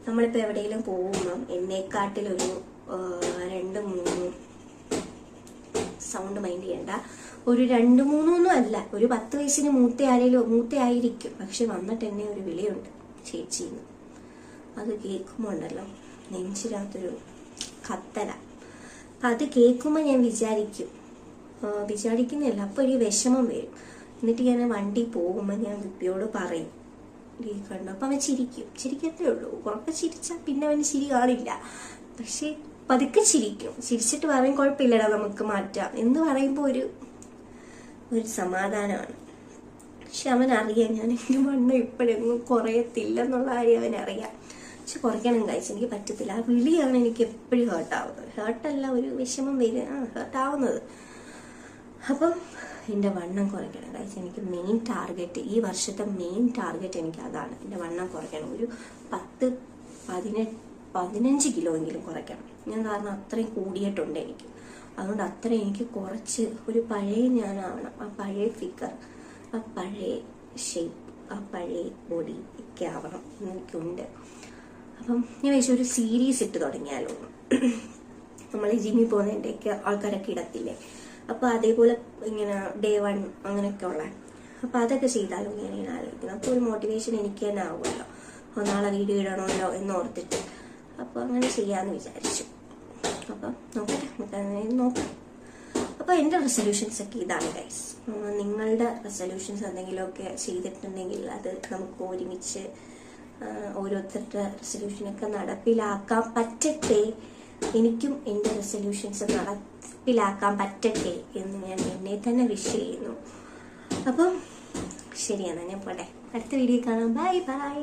നമ്മളിപ്പോൾ എവിടെയെങ്കിലും പോകുമ്പം എന്നെക്കാട്ടിലൊരു 2-3 സൗണ്ട് മൈൻഡ് ചെയ്യണ്ട, ഒരു 2-3 അല്ല, ഒരു 10 വയസ്സിന് മൂത്തയായിരിക്കും. പക്ഷെ വന്നിട്ട് എന്നെ ഒരു വിളിയുണ്ട് ചേച്ചിന്ന്. അത് കേൾക്കുമ്പോൾ ഉണ്ടല്ലോ നെഞ്ചിനകത്തൊരു കത്തല. അത് കേൾക്കുമ്പോൾ ഞാൻ വിചാരിക്കുന്നതല്ല, അപ്പോൾ ഒരു വിഷമം വരും. എന്നിട്ട് ഞാൻ വണ്ടി പോകുമ്പോൾ ഞാൻ വിപ്പിയോട് പറയും ഈ കണ്ടു. അപ്പം അവൻ ചിരിക്കത്തേ ഉള്ളൂ. ഉറക്കെ ചിരിച്ചാൽ പിന്നെ അവന് ചിരി കാണില്ല. പക്ഷെ പതുക്കെ ചിരിച്ചിട്ട് പറയും കുഴപ്പമില്ലടാ നമുക്ക് മാറ്റാം എന്ന് പറയുമ്പോൾ ഒരു സമാധാനമാണ്. പക്ഷെ അവനറിയാം ഞാൻ എൻ്റെ വണ്ണം ഇപ്പോഴെങ്ങും കുറയത്തില്ലെന്നുള്ള കാര്യം അവനറിയാം. പക്ഷെ കുറയ്ക്കണം കഴിച്ച് എനിക്ക് പറ്റത്തില്ല. ആ വിളിയാണ് എനിക്ക് എപ്പോഴും ഹേർട്ടല്ല, ഒരു വിഷമം ഹേർട്ടാവുന്നത്. അപ്പം എൻ്റെ വണ്ണം കുറയ്ക്കണം കഴിച്ച് എനിക്ക് മെയിൻ ടാർഗറ്റ്, ഈ വർഷത്തെ മെയിൻ ടാർഗറ്റ് എനിക്ക് അതാണ്. എൻ്റെ വണ്ണം കുറയ്ക്കണം. ഒരു 10-15 കിലോ എങ്കിലും കുറയ്ക്കണം ഞാൻ. കാരണം അത്രയും കൂടിയിട്ടുണ്ട് എനിക്ക്. അതുകൊണ്ട് അത്രയും എനിക്ക് കുറച്ച് ഒരു പഴയ ഞാനാവണം. ആ പഴയ ഫിഗർ, ആ പഴയ ഷേപ്പ്, ആ പഴയ ബോഡി ഒക്കെ ആവണം എനിക്കുണ്ട്. അപ്പം ഞാൻ വിചാരിച്ചു ഒരു സീരീസ് ഇട്ട് തുടങ്ങിയാലോ. നമ്മൾ ജിമ്മിൽ പോകുന്നതിൻ്റെയൊക്കെ ആൾക്കാരൊക്കെ ഇടത്തില്ലേ, അപ്പോൾ അതേപോലെ ഇങ്ങനെ Day 1 അങ്ങനെയൊക്കെ ഉള്ള, അപ്പോൾ അതൊക്കെ ചെയ്താലോ ഞാൻ ആലോചിക്കുന്നു. അപ്പോൾ ഒരു മോട്ടിവേഷൻ എനിക്ക് തന്നെ ആവുമല്ലോ, നാളെ വീഡിയോ ഇടണമല്ലോ എന്നോർത്തിട്ട്. അപ്പോൾ അങ്ങനെ ചെയ്യാമെന്ന് വിചാരിച്ചു. അപ്പം നോക്കട്ടെ, നമുക്ക് നോക്കാം. അപ്പോൾ എൻ്റെ റെസൊല്യൂഷൻസ് ഒക്കെ ഇതാണ് ഗൈസ്. നിങ്ങളുടെ റെസൊല്യൂഷൻസ് എന്തെങ്കിലുമൊക്കെ ചെയ്തിട്ടുണ്ടെങ്കിൽ അത് നമുക്ക് ഒരുമിച്ച് ഓരോരുത്തരുടെ റെസൊല്യൂഷനൊക്കെ നടപ്പിലാക്കാൻ പറ്റട്ടെ. എനിക്കും എൻ്റെ റെസൊല്യൂഷൻസ് നടപ്പിലാക്കാൻ പറ്റട്ടെ എന്ന് ഞാൻ എന്നെ തന്നെ വിഷ് ചെയ്യുന്നു. അപ്പം ശരിയാണ്, ഞാൻ പോട്ടെ. അടുത്ത വീഡിയോ കാണാം. Bye bye.